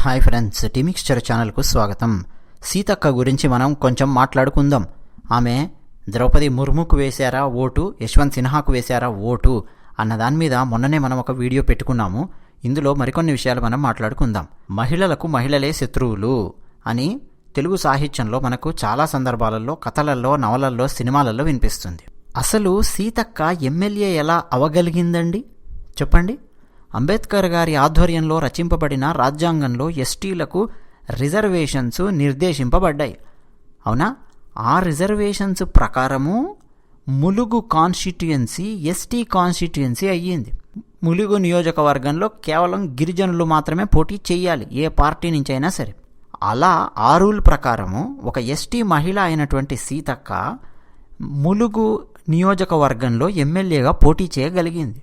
Hi friends, టీమిక్స్చర్ ఛానల్కు స్వాగతం. సీతక్క గురించి మనం కొంచెం మాట్లాడుకుందాం. ఆమె ద్రౌపది ముర్ముకు వేశారా ఓటు, యశ్వంత్ సిన్హాకు వేశారా ఓటు అన్న దాని మీద మొన్ననే మనం ఒక వీడియో పెట్టుకున్నాము. ఇందులో మరికొన్ని విషయాలు మనం మాట్లాడుకుందాం. మహిళలకు మహిళలే శత్రువులు అని తెలుగు సాహిత్యంలో మనకు చాలా సందర్భాలలో, కథలలో, నవలల్లో, సినిమాలలో వినిపిస్తుంది. అసలు సీతక్క ఎమ్మెల్యే ఎలా అవగలిగిందండి చెప్పండి? అంబేద్కర్ గారి ఆధ్వర్యంలో రచింపబడిన రాజ్యాంగంలో ఎస్టీలకు రిజర్వేషన్స్ నిర్దేశింపబడ్డాయి. అవునా? ఆ రిజర్వేషన్స్ ప్రకారము ములుగు కాన్స్టిట్యుయెన్సీ ఎస్టీ కాన్స్టిట్యుయెన్సీ అయ్యింది. ములుగు నియోజకవర్గంలో కేవలం గిరిజనులు మాత్రమే పోటీ చేయాలి, ఏ పార్టీ నుంచి అయినా సరే. అలా ఆ రూల్ ప్రకారము ఒక ఎస్టీ మహిళ అయినటువంటి సీతక్క ములుగు నియోజకవర్గంలో ఎమ్మెల్యేగా పోటీ చేయగలిగింది.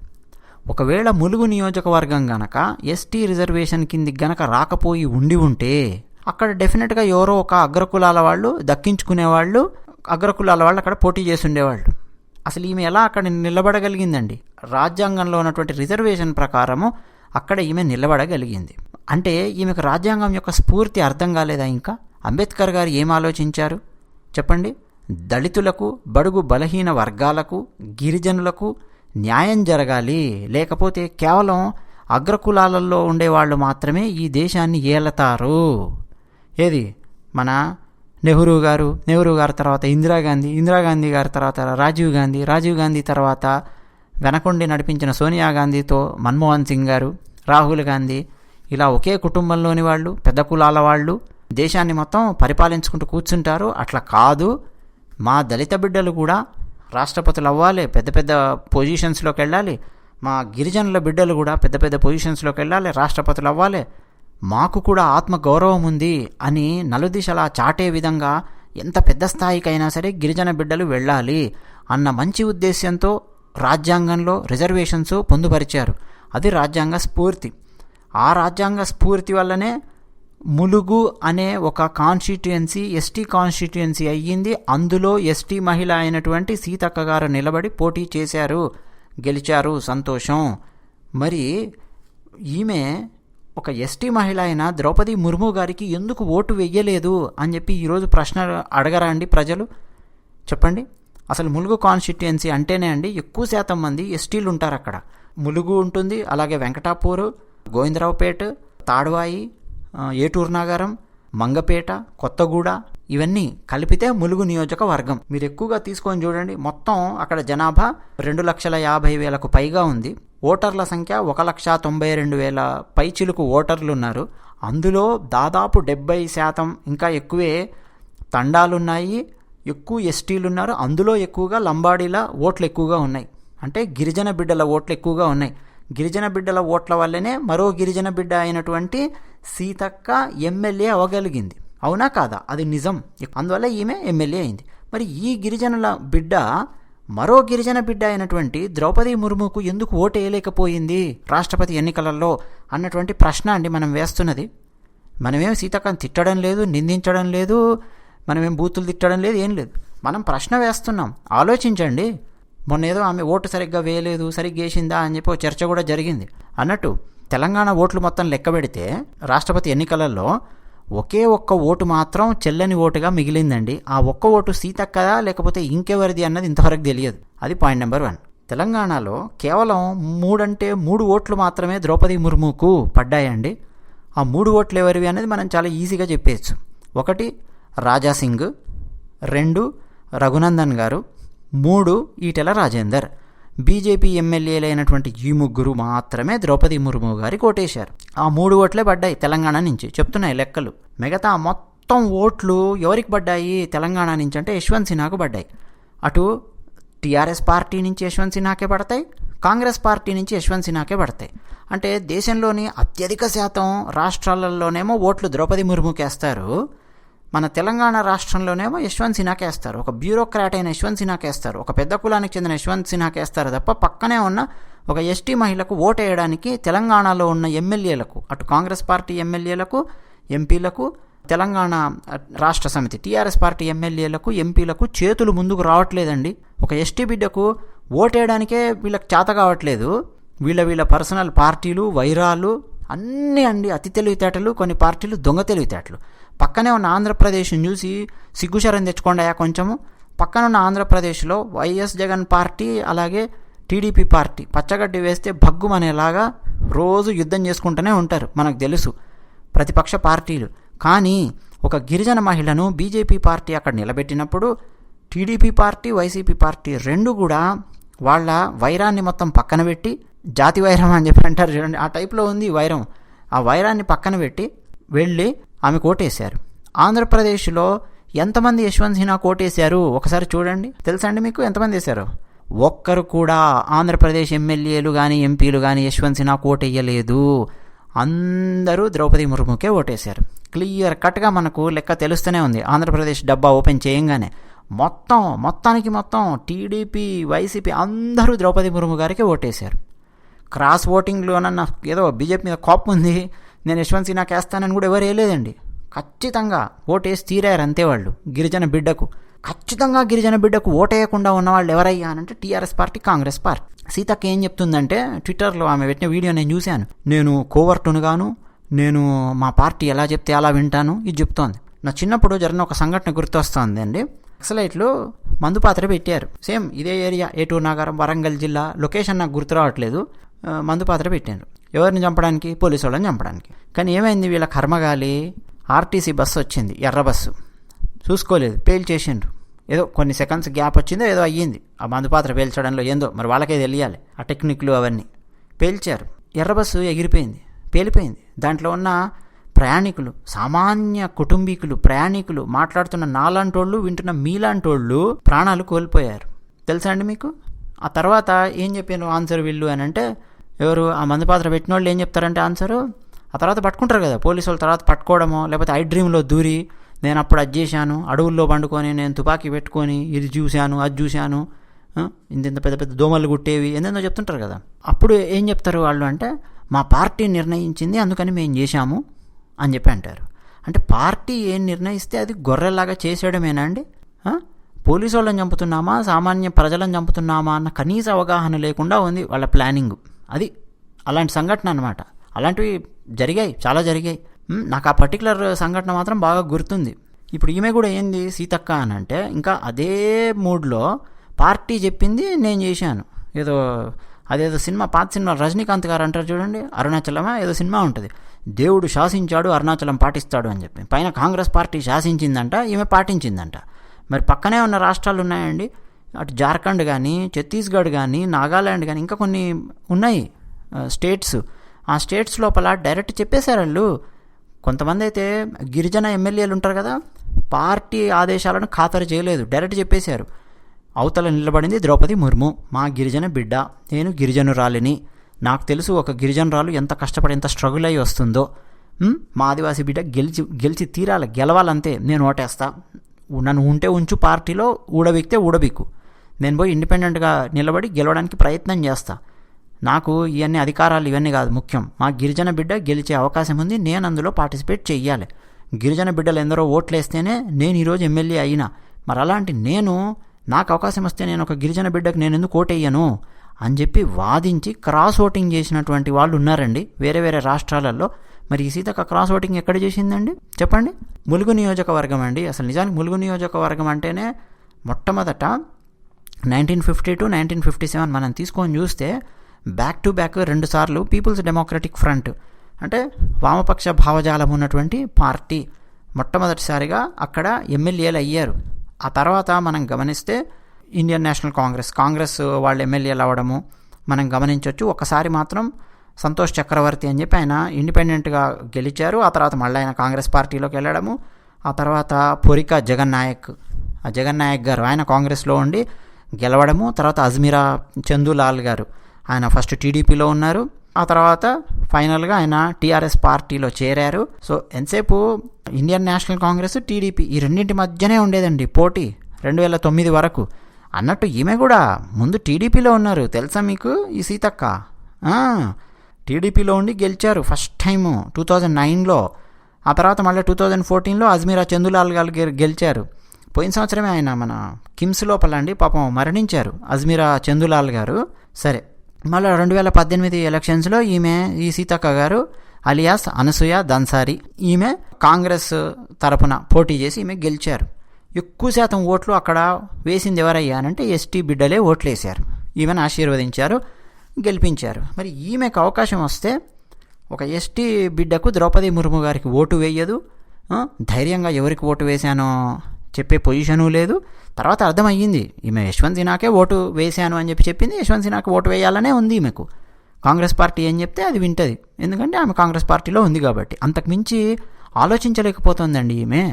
ఒకవేళ ములుగు నియోజకవర్గం గనక ఎస్టీ రిజర్వేషన్ కిందికి గనక రాకపోయి ఉంటే అక్కడ డెఫినెట్గా ఎవరో ఒక అగ్రకులాల వాళ్ళు దక్కించుకునేవాళ్ళు, అగ్రకులాల వాళ్ళు అక్కడ పోటీ చేసి ఉండేవాళ్ళు. అసలు ఈమె ఎలా అక్కడ నిలబడగలిగిందండి? రాజ్యాంగంలో ఉన్నటువంటి రిజర్వేషన్ ప్రకారము అక్కడ ఈమె నిలబడగలిగింది. అంటే ఈమెకు రాజ్యాంగం యొక్క స్ఫూర్తి అర్థం కాలేదా? ఇంకా అంబేద్కర్ గారు ఏం ఆలోచించారు చెప్పండి? దళితులకు, బడుగు బలహీన వర్గాలకు, గిరిజనులకు న్యాయం జరగాలి, లేకపోతే కేవలం అగ్రకులాలలో ఉండేవాళ్ళు మాత్రమే ఈ దేశాన్ని ఏలతారు. ఏది మన నెహ్రూ గారు తర్వాత ఇందిరాగాంధీ గారి తర్వాత రాజీవ్ గాంధీ తర్వాత వెనకొండి నడిపించిన సోనియా గాంధీతో మన్మోహన్ సింగ్ గారు, రాహుల్ గాంధీ, ఇలా ఒకే కుటుంబంలోని వాళ్ళు, పెద్ద కులాల వాళ్ళు దేశాన్ని మొత్తం పరిపాలించుకుంటూ కూర్చుంటారు. అట్లా కాదు, మా దళిత బిడ్డలు కూడా రాష్ట్రపతులు అవ్వాలి, పెద్ద పెద్ద పొజిషన్స్లోకి వెళ్ళాలి, మా గిరిజనుల బిడ్డలు కూడా పెద్ద పెద్ద పొజిషన్స్లోకి వెళ్ళాలి, రాష్ట్రపతులు అవ్వాలి, మాకు కూడా ఆత్మ గౌరవం ఉంది అని నలుదిశలా చాటే విధంగా ఎంత పెద్ద స్థాయికైనా సరే గిరిజన బిడ్డలు వెళ్ళాలి అన్న మంచి ఉద్దేశ్యంతో రాజ్యాంగంలో రిజర్వేషన్స్ పొందుపరిచారు. అది రాజ్యాంగ స్ఫూర్తి. ఆ రాజ్యాంగ స్ఫూర్తి వల్లనే ములుగు అనే ఒక కాన్స్టిట్యుయెన్సీ ఎస్టీ కాన్స్టిట్యుయెన్సీ అయ్యింది. అందులో ఎస్టీ మహిళ అయినటువంటి సీతక్క గారు నిలబడి పోటీ చేశారు, గెలిచారు, సంతోషం. మరి ఈమె ఒక ఎస్టీ మహిళ అయిన ద్రౌపది ముర్ము గారికి ఎందుకు ఓటు వెయ్యలేదు అని చెప్పి ఈరోజు ప్రశ్న అడగరా అండి ప్రజలు? చెప్పండి. అసలు ములుగు కాన్స్టిట్యుయెన్సీ అంటేనే అండి ఎక్కువ శాతం మంది ఎస్టీలు ఉంటారు అక్కడ. ములుగు ఉంటుంది, అలాగే వెంకటాపూరు, గోవిందరావుపేట, తాడ్వాయి, ఏటూరు నాగారం, మంగపేట, కొత్తగూడ, ఇవన్నీ కలిపితే ములుగు నియోజకవర్గం. మీరు ఎక్కువగా తీసుకొని చూడండి, మొత్తం అక్కడ జనాభా 2,50,000కు పైగా ఉంది. ఓటర్ల సంఖ్య 1,92,000 పైచిలుకు ఓటర్లు ఉన్నారు. అందులో దాదాపు 70% ఇంకా ఎక్కువే తండాలున్నాయి, ఎక్కువ ఎస్టీలు ఉన్నారు. అందులో ఎక్కువగా లంబాడీల ఓట్లు ఎక్కువగా ఉన్నాయి, అంటే గిరిజన బిడ్డల ఓట్లు ఎక్కువగా ఉన్నాయి. గిరిజన బిడ్డల ఓట్ల వల్లనే మరో గిరిజన బిడ్డ అయినటువంటి సీతక్క ఎమ్మెల్యే అవ్వగలిగింది. అవునా కాదా? అది నిజం. అందువల్ల ఈమె ఎమ్మెల్యే అయింది. మరి ఈ గిరిజనుల బిడ్డ మరో గిరిజన బిడ్డ అయినటువంటి ద్రౌపది ముర్ముకు ఎందుకు ఓటు వేయలేకపోయింది రాష్ట్రపతి ఎన్నికలలో అన్నటువంటి ప్రశ్న అండి మనం వేస్తున్నది. మనమేం సీతక్కని తిట్టడం లేదు, నిందించడం లేదు, మనమేం బూతులు తిట్టడం లేదు, ఏం లేదు. మనం ప్రశ్న వేస్తున్నాం, ఆలోచించండి. మొన్న ఏదో ఆమె ఓటు సరిగ్గా వేయలేదు, సరిగ్గా వేసిందా అని చెప్పి చర్చ కూడా జరిగింది. అన్నట్టు తెలంగాణ ఓట్లు మొత్తం లెక్క పెడితే రాష్ట్రపతి ఎన్నికలలో ఒకే ఒక్క ఓటు మాత్రం చెల్లని ఓటుగా మిగిలిందండి. ఆ ఒక్క ఓటు సీతక్కదా లేకపోతే ఇంకెవరిది అన్నది ఇంతవరకు తెలియదు. అది పాయింట్ నెంబర్ 1. తెలంగాణలో కేవలం 3 ఓట్లు మాత్రమే ద్రౌపది ముర్ముకు పడ్డాయండి. ఆ 3 ఓట్లు ఎవరివి అనేది మనం చాలా ఈజీగా చెప్పేయచ్చు. 1 రాజాసింగ్, 2 రఘునందన్ గారు, 3 ఈటెల రాజేందర్. బీజేపీ ఎమ్మెల్యేలైనటువంటి ఈ 3 మాత్రమే ద్రౌపది ముర్ము గారి ఓటేశారు. ఆ 3 ఓట్లే పడ్డాయి తెలంగాణ నుంచి, చెప్తున్నాయి లెక్కలు. మిగతా మొత్తం ఓట్లు ఎవరికి పడ్డాయి తెలంగాణ నుంచి అంటే యశ్వంత్ సిన్హాకు పడ్డాయి. అటు టీఆర్ఎస్ పార్టీ నుంచి యశ్వంత్ సిన్హాకే పడతాయి, కాంగ్రెస్ పార్టీ నుంచి యశ్వంత్ సిన్హాకే పడతాయి. అంటే దేశంలోని అత్యధిక శాతం రాష్ట్రాలలోనేమో ఓట్లు ద్రౌపది ముర్ముకేస్తారు, మన తెలంగాణ రాష్ట్రంలోనేమో యశ్వంత్ సిన్హాకేస్తారు. ఒక బ్యూరోక్రాట్ అయిన యశ్వంత్ సిన్హాకేస్తారు, ఒక పెద్ద కులానికి చెందిన యశ్వంత్ సిన్హాకేస్తారు తప్ప పక్కనే ఉన్న ఒక ఎస్టీ మహిళకు ఓటు వేయడానికి తెలంగాణలో ఉన్న ఎమ్మెల్యేలకు, అటు కాంగ్రెస్ పార్టీ ఎమ్మెల్యేలకు, ఎంపీలకు, తెలంగాణ రాష్ట్ర సమితి టీఆర్ఎస్ పార్టీ ఎమ్మెల్యేలకు, ఎంపీలకు చేతులు ముందుకు రావట్లేదండి. ఒక ఎస్టీ బిడ్డకు ఓటేయడానికే వీళ్ళకి చేత కావట్లేదు. వీళ్ళ పర్సనల్ పార్టీలు, వైరాలు, అన్నీ అండి అతి తెలివితేటలు, కొన్ని పార్టీలు దొంగ తెలివితేటలు. పక్కనే ఉన్న ఆంధ్రప్రదేశ్ని చూసి సిగ్గుశరం తెచ్చుకోండి కొంచెము. పక్కన ఉన్న ఆంధ్రప్రదేశ్లో వైఎస్ జగన్ పార్టీ అలాగే టీడీపీ పార్టీ పచ్చగడ్డి వేస్తే భగ్గుమనేలాగా రోజు యుద్ధం చేసుకుంటూనే ఉంటారు, మనకు తెలుసు ప్రతిపక్ష పార్టీలు. కానీ ఒక గిరిజన మహిళను బీజేపీ పార్టీ అక్కడ నిలబెట్టినప్పుడు టీడీపీ పార్టీ, వైసీపీ పార్టీ రెండు కూడా వాళ్ళ వైరాన్ని మొత్తం పక్కన పెట్టి, జాతి వైరం అని చెప్పి అంటారు చూడండి, ఆ టైప్లో ఉంది వైరం. ఆ వైరాన్ని పక్కన పెట్టి వెళ్ళి ఆమె కోటేశారు. ఆంధ్రప్రదేశ్లో ఎంతమంది యశ్వంత్ సిన్హా కోటేశారు ఒకసారి చూడండి. తెలుసా అండి మీకు ఎంతమంది వేశారు? ఒక్కరు కూడా ఆంధ్రప్రదేశ్ ఎమ్మెల్యేలు కానీ ఎంపీలు కానీ యశ్వంత్ సిన్హా కోటేయలేదు. అందరూ ద్రౌపది ముర్ముకే ఓటేశారు. క్లియర్ కట్గా మనకు లెక్క తెలుస్తూనే ఉంది. ఆంధ్రప్రదేశ్ డబ్బా ఓపెన్ చేయంగానే మొత్తానికి టీడీపీ, వైసీపీ అందరూ ద్రౌపది ముర్ము గారికి ఓటేశారు. క్రాస్ ఓటింగ్లోనన్నా ఏదో బీజేపీ మీద కోపం ఉంది, నేను యశ్వంత్ సిన్హాకి వేస్తానని కూడా ఎవరు వేయలేదండి. ఖచ్చితంగా ఓటేసి తీరారు అంతే వాళ్ళు. గిరిజన బిడ్డకు ఖచ్చితంగా గిరిజన బిడ్డకు ఓటేయకుండా ఉన్నవాళ్ళు ఎవరయ్యా అంటే TRS party, Congress party. Seethakka ఏం చెప్తుందంటే ట్విట్టర్లో ఆమె పెట్టిన వీడియో నేను చూశాను. నేను కోవర్టును గాను, నేను మా పార్టీ ఎలా చెప్తే అలా వింటాను, ఇది చెప్తోంది. నా చిన్నప్పుడు జరిగిన ఒక సంఘటన గుర్తొస్తుంది అండి. నక్సలైట్లు మందుపాత్ర పెట్టారు, సేమ్ ఇదే ఏరియా, ఏటూరు నగరం, వరంగల్ జిల్లా, లొకేషన్ నాకు గుర్తు రావట్లేదు. మందుపాత్ర పెట్టారు ఎవరిని చంపడానికి? పోలీసు వాళ్ళని చంపడానికి. కానీ ఏమైంది, వీళ్ళ కర్మగాలి ఆర్టీసీ బస్సు వచ్చింది, ఎర్ర బస్సు, చూసుకోలేదు, పేల్చేసిండ్రు. ఏదో కొన్ని సెకండ్స్ గ్యాప్ వచ్చిందో ఏదో అయ్యింది ఆ మందుపాత్ర పేల్చడంలో, ఏందో మరి వాళ్ళకే తెలియాలి ఆ టెక్నిక్లు అవన్నీ. పేల్చారు, ఎర్ర బస్సు ఎగిరిపోయింది, పేలిపోయింది. దాంట్లో ఉన్న ప్రయాణికులు, సామాన్య కుటుంబీకులు, ప్రయాణికులు, మాట్లాడుతున్న నాలాంటోళ్ళు, వింటున్న మీలాంటోళ్ళు ప్రాణాలు కోల్పోయారు. తెలుసా అండి మీకు? ఆ తర్వాత ఏం చెప్పాను ఆన్సర్ వీళ్ళు అని అంటే, ఎవరు ఆ మందుపాత్ర పెట్టిన వాళ్ళు ఏం చెప్తారంటే ఆన్సరు, ఆ తర్వాత పట్టుకుంటారు కదా పోలీసు వాళ్ళు, తర్వాత పట్టుకోవడమో లేకపోతే ఐ డ్రీమ్లో దూరి నేను అప్పుడు అది చేశాను, అడవుల్లో పండుకొని నేను తుపాకీ పెట్టుకొని ఇది చూశాను, అది చూశాను, ఇంత పెద్ద పెద్ద దోమలు గుట్టేవి ఎందెందో చెప్తుంటారు కదా. అప్పుడు ఏం చెప్తారు వాళ్ళు అంటే, మా పార్టీ నిర్ణయించింది అందుకని మేము చేశాము అని చెప్పి అంటారు. అంటే పార్టీ ఏం నిర్ణయిస్తే అది గొర్రెలాగా చేసేయడమేనా అండి? పోలీసు వాళ్ళని చంపుతున్నామా, సామాన్య ప్రజలను చంపుతున్నామా అన్న కనీస అవగాహన లేకుండా ఉంది వాళ్ళ ప్లానింగ్. అది అలాంటి సంఘటన అనమాట. అలాంటివి జరిగాయి, చాలా జరిగాయి. నాకు ఆ పర్టికులర్ సంఘటన మాత్రం బాగా గుర్తుంది. ఇప్పుడు ఈమె కూడా ఏంది సీతక్క అని అంటే, ఇంకా అదే మూడ్లో పార్టీ చెప్పింది నేను చేశాను. ఏదో అదేదో సినిమా, పాత సినిమా, రజనీకాంత్ గారు అంటారు చూడండి, అరుణాచలమా ఏదో సినిమా ఉంటుంది, దేవుడు శాసించాడు అరుణాచలం పాటిస్తాడు అని చెప్పి. పైన కాంగ్రెస్ పార్టీ శాసించిందంట, ఈమె పాటించిందంట. మరి పక్కనే ఉన్న రాష్ట్రాలు ఉన్నాయండి, అటు జార్ఖండ్ కానీ, ఛత్తీస్గఢ్ కానీ, నాగాల్యాండ్ కానీ, ఇంకా కొన్ని ఉన్నాయి స్టేట్స్. ఆ స్టేట్స్ లోపల డైరెక్ట్ చెప్పేశారు వాళ్ళు. కొంతమంది అయితే గిరిజన ఎమ్మెల్యేలు ఉంటారు కదా, పార్టీ ఆదేశాలను ఖాతరు చేయలేదు, డైరెక్ట్ చెప్పేశారు. అవతల నిలబడింది ద్రౌపది ముర్ము, మా గిరిజన బిడ్డ, నేను గిరిజనురాలిని, నాకు తెలుసు ఒక గిరిజనురాలు ఎంత కష్టపడి ఎంత స్ట్రగుల్ అయ్యి వస్తుందో, మా ఆదివాసీ బిడ్డ గెలిచి తీరాలి, గెలవాలంతే, నేను ఓటేస్తా, నన్ను ఉంటే ఉంచు పార్టీలో, ఊడబిక్తే ఊడబిక్కు, నేను పోయి ఇండిపెండెంట్గా నిలబడి గెలవడానికి ప్రయత్నం చేస్తా, నాకు ఇవన్నీ అధికారాలు ఇవన్నీ కాదు ముఖ్యం, మా గిరిజన బిడ్డ గెలిచే అవకాశం ఉంది, నేను అందులో పార్టిసిపేట్ చెయ్యాలి, గిరిజన బిడ్డలు ఎందరో ఓట్లేస్తేనే నేను ఈరోజు ఎమ్మెల్యే అయినా, మరి అలాంటి నాకు అవకాశం వస్తే నేను ఒక గిరిజన బిడ్డకు నేను ఎందుకు ఓటేయను అని చెప్పి వాదించి క్రాస్ ఓటింగ్ చేసినటువంటి వాళ్ళు ఉన్నారండి వేరే వేరే రాష్ట్రాలలో. మరి ఈ సీతక్క క్రాస్ ఓటింగ్ ఎక్కడ చేసిందండి చెప్పండి? ములుగు నియోజకవర్గం అండి. అసలు నిజానికి ములుగు నియోజకవర్గం అంటేనే మొట్టమొదట 1950 to 1957 మనం తీసుకొని చూస్తే బ్యాక్ టు బ్యాక్ 2 సార్లు పీపుల్స్ డెమోక్రటిక్ ఫ్రంట్ అంటే వామపక్ష భావజాలం ఉన్నటువంటి పార్టీ మొట్టమొదటిసారిగా అక్కడ ఎమ్మెల్యేలు అయ్యారు. ఆ తర్వాత మనం గమనిస్తే ఇండియన్ నేషనల్ కాంగ్రెస్ వాళ్ళు ఎమ్మెల్యేలు అవ్వడము మనం గమనించవచ్చు. ఒకసారి మాత్రం సంతోష్ చక్రవర్తి అని చెప్పి ఆయన ఇండిపెండెంట్గా గెలిచారు. ఆ తర్వాత మళ్ళీ ఆయన కాంగ్రెస్ పార్టీలోకి వెళ్ళడము. ఆ తర్వాత పొరిక జగన్నాయక్ గారు ఆయన కాంగ్రెస్లో ఉండి గెలవడము. తర్వాత అజ్మీరా చందులాల్ గారు ఆయన ఫస్ట్ టీడీపీలో ఉన్నారు. ఆ తర్వాత ఫైనల్గా ఆయన టీఆర్ఎస్ పార్టీలో చేరారు. సో ఎంతసేపు ఇండియన్ నేషనల్ కాంగ్రెస్, టీడీపీ ఈ రెండింటి మధ్యనే ఉండేదండి పోటీ 2009 వరకు. అన్నట్టు ఈమె కూడా ముందు టీడీపీలో ఉన్నారు తెలుసా మీకు ఈ సీతక్క? టీడీపీలో ఉండి గెలిచారు ఫస్ట్ టైము 2009లో. ఆ తర్వాత మళ్ళీ 2014లో అజ్మీరా చందులాల్ గారు గెలిచారు. పోయిన సంవత్సరమే ఆయన మన కిమ్స్ లోపల అండి పాపం మరణించారు అజ్మీరా చందులాల్ గారు. సరే మళ్ళీ 2018 ఎలక్షన్స్లో ఈ సీతక్క గారు అలియాస్ అనసూయ దన్సారి. ఈమె కాంగ్రెస్ తరపున పోటీ చేసి ఈమె గెలిచారు. ఎక్కువ శాతం ఓట్లు అక్కడ వేసింది ఎవరయ్యా అంటే ఎస్టీ బిడ్డలే ఓట్లు వేశారు. ఈమెను ఆశీర్వదించారు, గెలిపించారు. మరి ఈమెకు అవకాశం వస్తే ఒక ఎస్టీ బిడ్డకు ద్రౌపది ముర్ము గారికి ఓటు వేయదు, ధైర్యంగా ఎవరికి ఓటు వేశానో చెప్పే పొజిషను లేదు. తర్వాత అర్థమయ్యింది, ఈమె యశ్వంత్ సిన్హాకే ఓటు వేశాను అని చెప్పింది. యశ్వంత్ సిన్హాకి ఓటు వేయాలనే ఉంది ఈమెకు. కాంగ్రెస్ పార్టీ ఏం చెప్తే అది వింటుంది, ఎందుకంటే ఆమె కాంగ్రెస్ పార్టీలో ఉంది కాబట్టి. అంతకుమించి ఆలోచించలేకపోతుందండి ఈమె.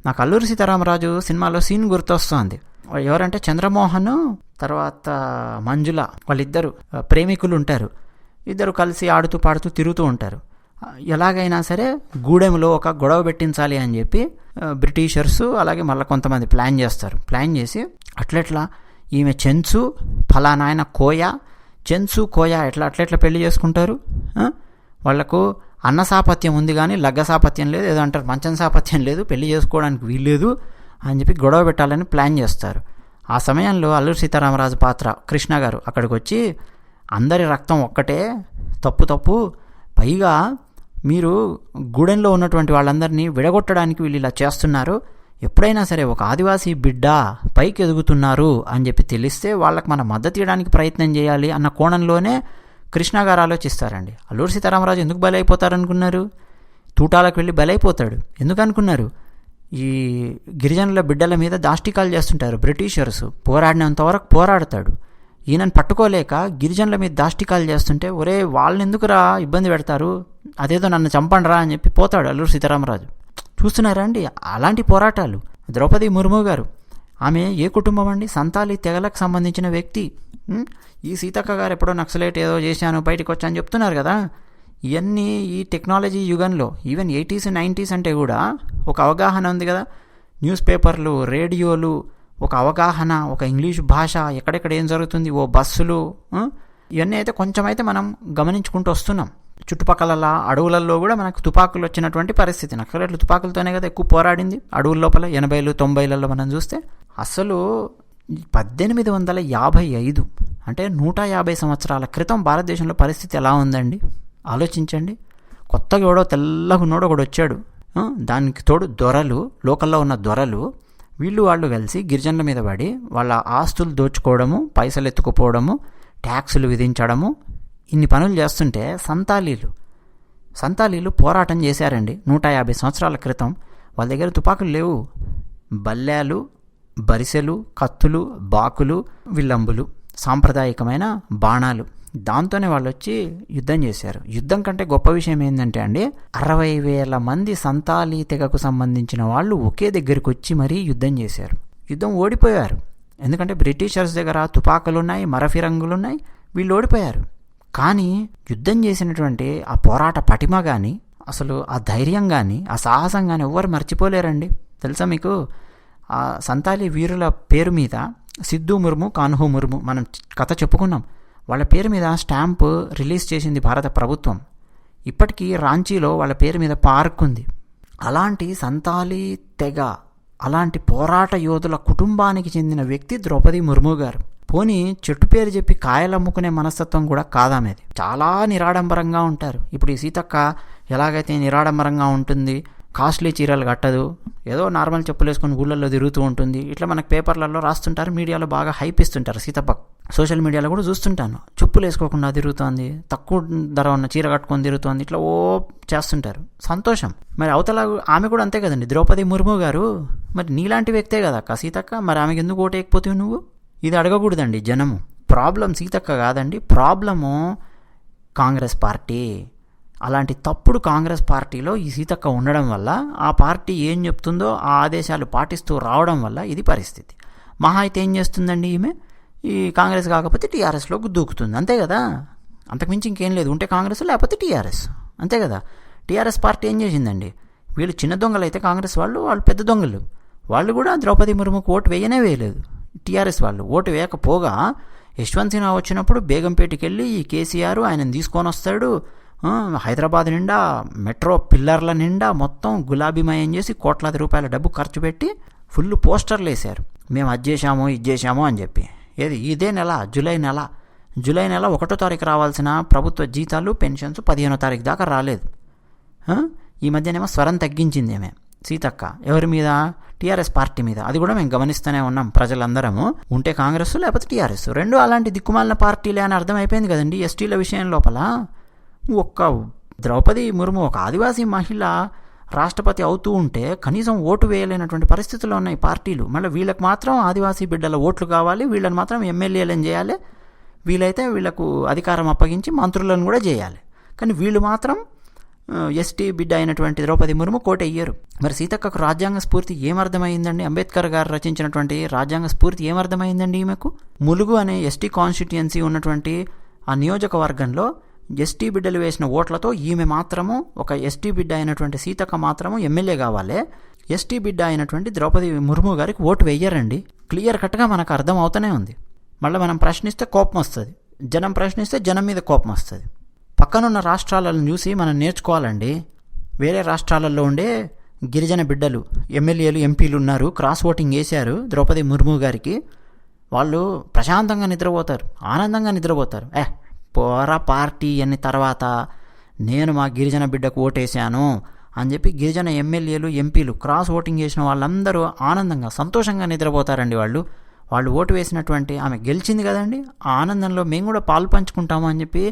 నాకు అల్లూరి సీతారామరాజు సినిమాలో సీన్ గుర్తొస్తుంది. ఎవరంటే చంద్రమోహన్ తర్వాత మంజుల, వాళ్ళిద్దరు ప్రేమికులు ఉంటారు. ఇద్దరు కలిసి ఆడుతూ పాడుతూ తిరుగుతూ ఉంటారు. ఎలాగైనా సరే గూడెంలో ఒక గొడవ పెట్టించాలి అని చెప్పి బ్రిటిషర్స్ అలాగే మళ్ళీ కొంతమంది ప్లాన్ చేస్తారు. ప్లాన్ చేసి అట్లెట్లా ఈమె చెంచు ఫలానా ఆయన కోయ, చెంచు కోయ అట్లెట్లా పెళ్లి చేసుకుంటారు? వాళ్లకు అన్న సాపత్యం ఉంది కానీ లగ్గ సాపత్యం లేదు, ఏదో అంటారు మంచం సాపత్యం లేదు, పెళ్లి చేసుకోవడానికి వీల్లేదు అని చెప్పి గొడవ పెట్టాలని ప్లాన్ చేస్తారు. ఆ సమయంలో అల్లూరి సీతారామరాజు పాత్ర కృష్ణ గారు అక్కడికి వచ్చి, అందరి రక్తం ఒక్కటే, తప్పు, పైగా మీరు గూడెంలో ఉన్నటువంటి వాళ్ళందరినీ విడగొట్టడానికి వీళ్ళు ఇలా చేస్తున్నారు, ఎప్పుడైనా సరే ఒక ఆదివాసీ బిడ్డ పైకి ఎదుగుతున్నారు అని చెప్పి తెలిస్తే వాళ్ళకి మన మద్దతు ఇవ్వడానికి ప్రయత్నం చేయాలి అన్న కోణంలోనే కృష్ణ గారు ఆలోచిస్తారండి. అల్లూరి సీతారామరాజు ఎందుకు బలైపోతారనుకున్నారు? తూటాలకు వెళ్ళి బలైపోతాడు. ఎందుకు అనుకున్నారు? ఈ గిరిజనుల బిడ్డల మీద దాష్టికాలు చేస్తుంటారు బ్రిటిషర్స్, పోరాడినంత వరకు పోరాడతాడు. ఈయనను పట్టుకోలేక గిరిజనుల మీద దాష్టికాలు చేస్తుంటే, ఒరే వాళ్ళని ఎందుకురా ఇబ్బంది పెడతారు, అదేదో నన్ను చంపండిరా అని చెప్పి పోతాడు అల్లూరి సీతారామరాజు. చూస్తున్నారా అండి అలాంటి పోరాటాలు. ద్రౌపది ముర్ము గారు, ఆమె ఏ కుటుంబం అండి? సంతాలి తెగలకు సంబంధించిన వ్యక్తి. ఈ సీతక్క గారు ఎప్పుడో నక్సలైట్ ఏదో చేశాను బయటకు వచ్చాను చెప్తున్నారు కదా. ఇవన్నీ ఈ టెక్నాలజీ యుగంలో, ఈవెన్ 80s 90s అంటే కూడా ఒక అవగాహన ఉంది కదా. న్యూస్ పేపర్లు, రేడియోలు, ఒక అవగాహన, ఒక ఇంగ్లీష్ భాష, ఎక్కడెక్కడ ఏం జరుగుతుంది, ఓ బస్సులు, ఇవన్నీ అయితే కొంచెం అయితే మనం గమనించుకుంటూ వస్తున్నాం. చుట్టుపక్కల అడవులలో కూడా మనకు తుపాకులు వచ్చినటువంటి పరిస్థితి. నక్సలైట్లు తుపాకులతోనే కదా ఎక్కువ పోరాడింది అడవుల లోపల 80s 90s మనం చూస్తే. అసలు 1855 అంటే 150 సంవత్సరాల క్రితం భారతదేశంలో పరిస్థితి ఎలా ఉందండి ఆలోచించండి. కొత్తగా ఎవడో తెల్లగున్నోడు ఒకడు వచ్చాడు. దానికి తోడు దొరలు, లోకల్లో ఉన్న దొరలు, వాళ్ళు కలిసి గిరిజనుల మీద పడి వాళ్ళ ఆస్తులు దోచుకోవడము, పైసలు ఎత్తుకుపోవడము, ట్యాక్సులు విధించడము, ఇన్ని పనులు చేస్తుంటే సంతాలీలు పోరాటం చేశారండి 150 సంవత్సరాల క్రితం. వాళ్ళ దగ్గర తుపాకులు లేవు, బల్లాలు, బరిసెలు, కత్తులు, బాకులు, విల్లంబులు, సాంప్రదాయకమైన బాణాలు, దాంతోనే వాళ్ళు వచ్చి యుద్ధం చేశారు. యుద్ధం కంటే గొప్ప విషయం ఏంటంటే అండి, 60,000 మంది సంతాలీ తెగకు సంబంధించిన వాళ్ళు ఒకే దగ్గరికి వచ్చి మరీ యుద్ధం చేశారు. యుద్ధం ఓడిపోయారు. ఎందుకంటే బ్రిటిషర్స్ దగ్గర తుపాకులున్నాయి, మరఫిరంగులున్నాయి, వీళ్ళు ఓడిపోయారు. కానీ యుద్ధం చేసినటువంటి ఆ పోరాట పటిమ కానీ, అసలు ఆ ధైర్యం కానీ, ఆ సాహసం కానీ ఎవ్వరు మర్చిపోలేరండి. తెలుసా మీకు? ఆ సంతాలీ వీరుల పేరు మీద సిద్ధు ముర్ము, కాన్హూ ముర్ము, మనం కథ చెప్పుకున్నాం. వాళ్ళ పేరు మీద స్టాంపు రిలీజ్ చేసింది భారత ప్రభుత్వం. ఇప్పటికీ రాంచీలో వాళ్ళ పేరు మీద పార్క్ ఉంది. అలాంటి సంతాలీ తెగ, అలాంటి పోరాట యోధుల కుటుంబానికి చెందిన వ్యక్తి ద్రౌపది ముర్ము గారు. పోనీ చెట్టు పేరు చెప్పి కాయలు అమ్ముకునే మనస్తత్వం కూడా కాదామేది. చాలా నిరాడంబరంగా ఉంటారు. ఇప్పుడు ఈ సీతక్క ఎలాగైతే నిరాడంబరంగా ఉంటుంది, కాస్ట్లీ చీరలు కట్టదు, ఏదో నార్మల్ చెప్పులు వేసుకొని ఊళ్ళల్లో తిరుగుతూ ఉంటుంది. ఇట్లా మనకు పేపర్లలో రాస్తుంటారు, మీడియాలో బాగా హైప్ ఇస్తుంటారు. సీతప్ప సోషల్ మీడియాలో కూడా చూస్తుంటాను, చెప్పులు వేసుకోకుండా తిరుగుతోంది, తక్కువ ధర ఉన్న చీర కట్టుకొని తిరుగుతోంది, ఇట్లా ఓ చేస్తుంటారు. సంతోషం. మరి అవతల ఆమె కూడా అంతే కదండి, ద్రౌపది ముర్ము గారు. మరి నీలాంటి వ్యక్తే కదా అక్క సీతక్క, మరి ఆమెకి ఎందుకు ఓటేయకపోతే నువ్వు? ఇది అడగకూడదండి జనము. ప్రాబ్లం సీతక్క కాదండి, ప్రాబ్లము కాంగ్రెస్ పార్టీ. అలాంటి తప్పుడు కాంగ్రెస్ పార్టీలో ఈ సీతక్క ఉండడం వల్ల, ఆ పార్టీ ఏం చెప్తుందో ఆ ఆదేశాలు పాటిస్తూ రావడం వల్ల ఇది పరిస్థితి. మహా అయితే ఏం చేస్తుందండి ఈమె, ఈ కాంగ్రెస్ కాకపోతే టీఆర్ఎస్లో దూకుతుంది, అంతే కదా. అంతకుమించి ఇంకేం లేదు. ఉంటే కాంగ్రెస్, లేకపోతే టీఆర్ఎస్, అంతే కదా. టీఆర్ఎస్ పార్టీ ఏం చేసిందండి, వీళ్ళు చిన్న దొంగలు అయితే కాంగ్రెస్ వాళ్ళు పెద్ద దొంగలు. వాళ్ళు కూడా ద్రౌపది ముర్ముకు ఓటు వేయలేదు. టీఆర్ఎస్ వాళ్ళు ఓటు వేయకపోగా యశ్వంత్ సిన్హా వచ్చినప్పుడు బేగంపేటకి వెళ్ళి ఈ కేసీఆర్ ఆయనను తీసుకొని వస్తాడు. హైదరాబాద్ నిండా మెట్రో పిల్లర్ల నిండా మొత్తం గులాబీమయం చేసి కోట్లాది రూపాయల డబ్బు ఖర్చు పెట్టి ఫుల్ పోస్టర్లు వేశారు, మేము అది చేశాము ఇది చేశాము అని చెప్పి. ఏది ఇదే నెల జూలై నెల 1వ తారీఖు రావాల్సిన ప్రభుత్వ జీతాలు, పెన్షన్స్ 15వ తారీఖు దాకా రాలేదు. ఈ మధ్యనేమో స్వరం తగ్గించింది ఆమె సీతక్క. ఎవరి మీద? టీఆర్ఎస్ పార్టీ మీద. అది కూడా మేము గమనిస్తూనే ఉన్నాం ప్రజలందరము. ఉంటే కాంగ్రెస్ లేకపోతే టీఆర్ఎస్, రెండు అలాంటి దిక్కుమాలిన పార్టీలే అని అర్థమైపోయింది కదండి ఎస్టీల విషయం లోపల. ఒక్క ద్రౌపది ముర్ము ఒక ఆదివాసీ మహిళ రాష్ట్రపతి అవుతూ ఉంటే కనీసం ఓటు వేయలేనటువంటి పరిస్థితుల్లో ఉన్నాయి పార్టీలు. మళ్ళీ వీళ్ళకి మాత్రం ఆదివాసీ బిడ్డల ఓట్లు కావాలి, వీళ్ళని మాత్రం ఎమ్మెల్యేలను చేయాలి, వీలైతే వీళ్లకు అధికారం అప్పగించి మంత్రులను కూడా చేయాలి. కానీ వీళ్ళు మాత్రం ఎస్టీ బిడ్డ అయినటువంటి ద్రౌపది ముర్ము కోటెయ్యరు. మరి సీతక్కకు రాజ్యాంగ స్ఫూర్తి ఏమర్థమైందండి? అంబేద్కర్ గారు రచించినటువంటి రాజ్యాంగ స్ఫూర్తి ఏమర్థమైందండి ఈమెకు? ములుగు అనే ఎస్టీ కాన్స్టిట్యుయెన్సీ ఉన్నటువంటి ఆ నియోజకవర్గంలో ఎస్టీ బిడ్డలు వేసిన ఓట్లతో ఈమె మాత్రము, ఒక ఎస్టీ బిడ్డ అయినటువంటి సీతక్క మాత్రము ఎమ్మెల్యే కావాలి, ఎస్టీ బిడ్డ అయినటువంటి ద్రౌపది ముర్ము గారికి ఓటు వెయ్యరండి. క్లియర్ కట్గా మనకు అర్థం అవుతూనే ఉంది. మళ్ళీ మనం ప్రశ్నిస్తే కోపం వస్తుంది, జనం ప్రశ్నిస్తే జనం మీద కోపం వస్తుంది. పక్కనున్న రాష్ట్రాలను చూసి మనం నేర్చుకోవాలండి. వేరే రాష్ట్రాలలో ఉండే గిరిజన బిడ్డలు ఎమ్మెల్యేలు ఎంపీలు ఉన్నారు, క్రాస్ ఓటింగ్ వేశారు ద్రౌపది ముర్ము గారికి. వాళ్ళు ప్రశాంతంగా నిద్రపోతారు, ఆనందంగా నిద్రపోతారు. పోరా పార్టీ అన్ని తర్వాత నేను మా గిరిజన బిడ్డకు ఓటేశాను అని చెప్పి గిరిజన ఎమ్మెల్యేలు ఎంపీలు క్రాస్ ఓటింగ్ చేసిన వాళ్ళందరూ ఆనందంగా సంతోషంగా నిద్రపోతారండి. వాళ్ళు ఓటు వేసినటువంటి ఆమె గెలిచింది కదండి, ఆ ఆనందంలో మేము కూడా పాలు పంచుకుంటాము అని చెప్పి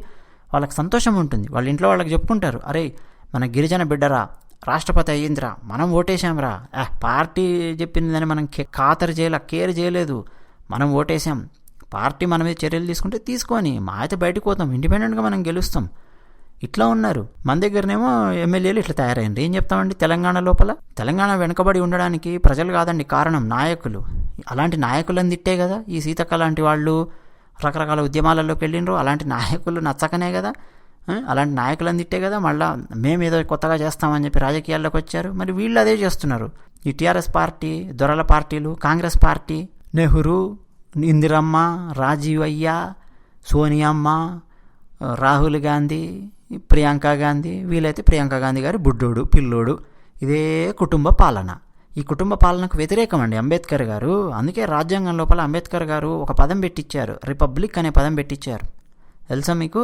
వాళ్ళకి సంతోషం ఉంటుంది. వాళ్ళ ఇంట్లో వాళ్ళకి చెప్పుకుంటారు, అరే మన గిరిజన బిడ్డరా రాష్ట్రపతి అయ్యిందిరా, మనం ఓటేసాంరా, పార్టీ చెప్పిందని మనం ఖాతరు కేర్ చేయలేదు, మనం ఓటేసాం, పార్టీ మన మీద చర్యలు తీసుకుంటే తీసుకొని మా అయితే బయటకు పోతాం, ఇండిపెండెంట్గా మనం గెలుస్తాం. ఇట్లా ఉన్నారు. మన దగ్గరనేమో ఎమ్మెల్యేలు ఇట్లా తయారైంది. ఏం చెప్తామండి? తెలంగాణ లోపల తెలంగాణ వెనుకబడి ఉండడానికి ప్రజలు కాదండి కారణం, నాయకులు. అలాంటి నాయకులను తిట్టే కదా ఈ సీతక్క లాంటి వాళ్ళు రకరకాల ఉద్యమాలలోకి వెళ్ళినరు. అలాంటి నాయకులు నచ్చకనే కదా, అలాంటి నాయకులను తిట్టే కదా మళ్ళీ మేము ఏదో కొత్తగా చేస్తామని చెప్పి రాజకీయాల్లోకి వచ్చారు. మరి వీళ్ళు అదే చేస్తున్నారు. ఈ టీఆర్ఎస్ పార్టీ, దొరల పార్టీలు, కాంగ్రెస్ పార్టీ, నెహ్రూ, ఇందిరమ్మ, రాజీవ్ అయ్య, సోనియమ్మ, రాహుల్ గాంధీ, ప్రియాంక గాంధీ, వీలైతే ప్రియాంక గాంధీ గారి బుడ్డోడు పిల్లోడు. ఇదే కుటుంబ పాలన. ఈ కుటుంబ పాలనకు వ్యతిరేకం అండి అంబేద్కర్ గారు. అందుకే రాజ్యాంగం లోపల అంబేద్కర్ గారు ఒక పదం పెట్టించారు, రిపబ్లిక్ అనే పదం పెట్టించారు. తెలుసా మీకు?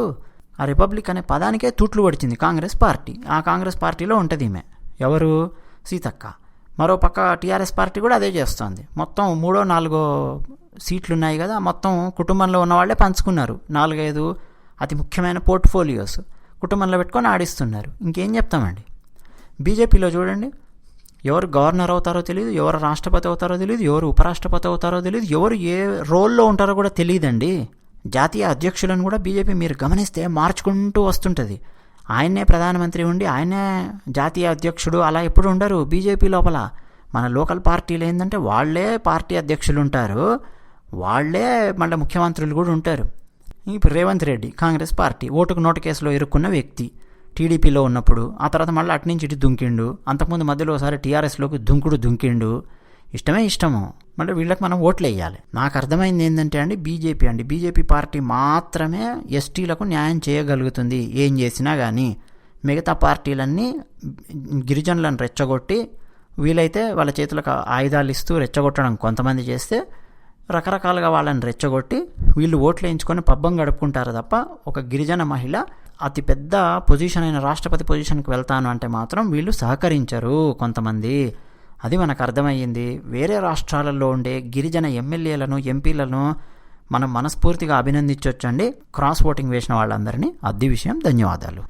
ఆ రిపబ్లిక్ అనే పదానికే తూట్లు పడిచింది కాంగ్రెస్ పార్టీ. ఆ కాంగ్రెస్ పార్టీలో ఉంటుంది ఈమె. ఎవరు? సీతక్క. మరో పక్క టీఆర్ఎస్ పార్టీ కూడా అదే చేస్తోంది. మొత్తం 3-4 సీట్లు ఉన్నాయి కదా, మొత్తం కుటుంబంలో ఉన్న వాళ్ళే పంచుకున్నారు. 4-5 అతి ముఖ్యమైన పోర్ట్ఫోలియోస్ కుటుంబంలో పెట్టుకొని ఆడిస్తున్నారు. ఇంకేం చెప్తామండి? బీజేపీలో చూడండి, ఎవరు గవర్నర్ అవుతారో తెలియదు, ఎవరు రాష్ట్రపతి అవుతారో తెలియదు, ఎవరు ఉపరాష్ట్రపతి అవుతారో తెలియదు, ఎవరు ఏ రోల్లో ఉంటారో కూడా తెలియదండి. జాతీయ అధ్యక్షులను కూడా బీజేపీ మీరు గమనిస్తే మార్చుకుంటూ వస్తుంటుంది. ఆయన్నే ప్రధానమంత్రి ఉండి ఆయనే జాతీయ అధ్యక్షుడు అలా ఎప్పుడు ఉండరు బీజేపీ లోపల. మన లోకల్ పార్టీలు ఏంటంటే వాళ్ళే పార్టీ అధ్యక్షులు ఉంటారు, వాళ్ళే మళ్ళీ ముఖ్యమంత్రులు కూడా ఉంటారు. ఇప్పుడు రేవంత్ రెడ్డి కాంగ్రెస్ పార్టీ ఓటుకు నోటు కేసులో ఇరుక్కున్న వ్యక్తి టీడీపీలో ఉన్నప్పుడు, ఆ తర్వాత మళ్ళీ అటు నుంచి ఇటు దుంకిండు. అంతకుముందు మధ్యలో ఒకసారి టీఆర్ఎస్లోకి దుంకిండు. ఇష్టము. మళ్ళీ వీళ్ళకి మనం ఓట్లు వేయాలి. నాకు అర్థమైంది ఏంటంటే అండి, బీజేపీ పార్టీ మాత్రమే ఎస్టీలకు న్యాయం చేయగలుగుతుంది ఏం చేసినా కానీ. మిగతా పార్టీలన్నీ గిరిజనులను రెచ్చగొట్టి, వీలైతే వాళ్ళ చేతులకు ఆయుధాలు ఇస్తూ రెచ్చగొట్టడం కొంతమంది చేస్తే, రకరకాలుగా వాళ్ళని రెచ్చగొట్టి వీళ్ళు ఓట్లు వేయించుకొని పబ్బం గడుపుకుంటారు తప్ప, ఒక గిరిజన మహిళ అతిపెద్ద పొజిషన్ అయిన రాష్ట్రపతి పొజిషన్కి వెళ్తాను అంటే మాత్రం వీళ్ళు సహకరించరు కొంతమంది. అది మనకు అర్థమయ్యింది. వేరే రాష్ట్రాలలో ఉండే గిరిజన ఎమ్మెల్యేలను, ఎంపీలను మనం మనస్ఫూర్తిగా అభినందించవచ్చండి, క్రాస్ ఓటింగ్ వేసిన వాళ్ళందరినీ. అది విషయం. ధన్యవాదాలు.